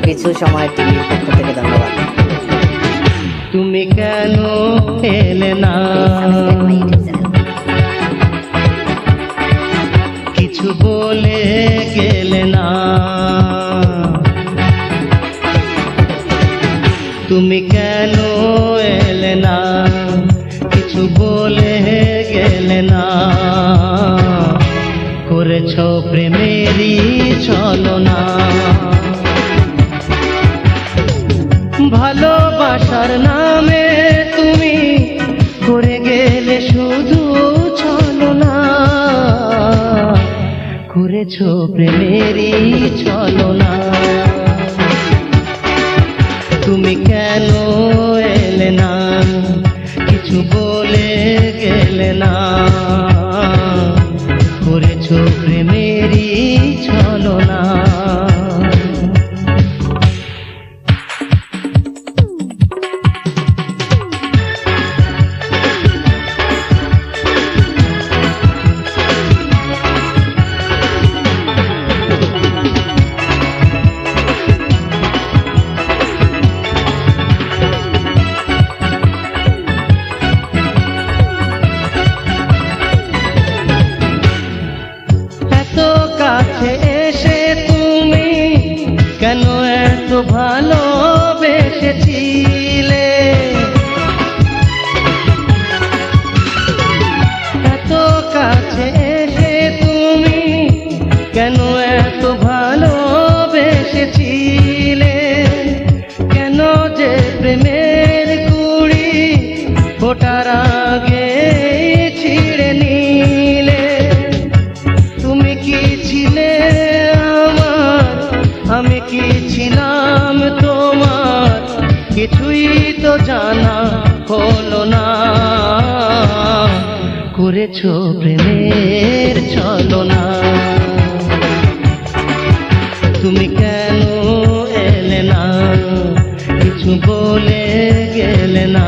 কিছু সময় টিভির পক্ষ থেকে ধন্যবাদ। তুমি কেন এলে না, কিছু বলে গেলে না, তুমি কেন এলে না, কিছু বলে গেলে না, করেছ প্রেমেরই ছলনা। ভালোবাসার নামে তুমি করে গেলে শুধু ছলনা, করেছ প্রেমেরই ছলনা। তুমি কেন এলে না, কিছু বলে গেলে না, করেছ প্রেমেরই ছলনা। কাছে এসে তুমি কেন এত ভালোবেসেছিলে, এত কাছে এসে তুমি কেন এত ভালোবেসেছিলে, কেন যে প্রেমের কুড়ি ফোটার আগে ছিঁড়ে নিলে। তুমি কি ছিলে আমার, আমি কি ছিলাম তোমার, কিছুই তো জানা হলো না, করেছ প্রেমের ছলনা। তুমি কেন এলে না, কিছু বলে গেলে না,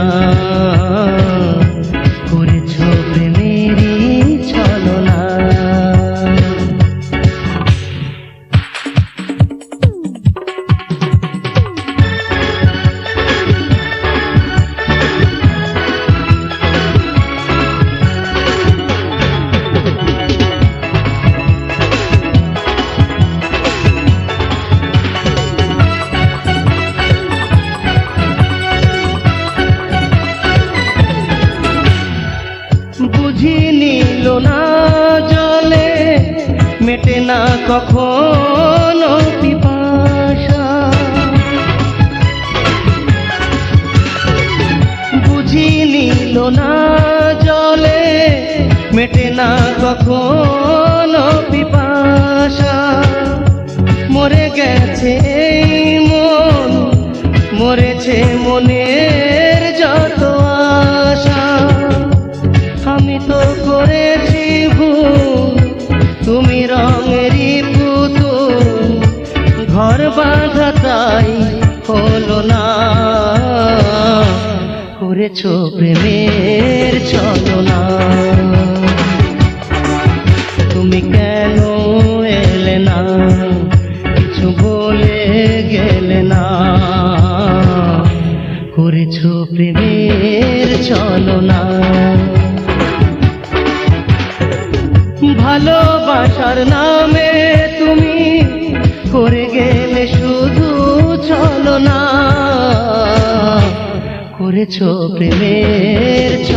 করেছ প্রেমেরই ছলনা। বুঝি নিল না জলে মেটে না কখনো পিপাসা, বুঝি নিল না জলে মেটে না কখনো পিপাসা। মরে গেছে এই মন, মরেছে মনের যত আশা। আমি তো করেছি ভুল, তুমি রঙেরই পুতুল, ঘর বাঁধা তাই হলো না, করেছ প্রেমের ছলনা। তুমি কেন এলে না, কিছু বলে গেলে না, করেছ প্রেমের ছলনা। ভালোবাসার নামে তুমি করে গেলে শুধু ছলনা, করেছ প্রেমের ছলনা।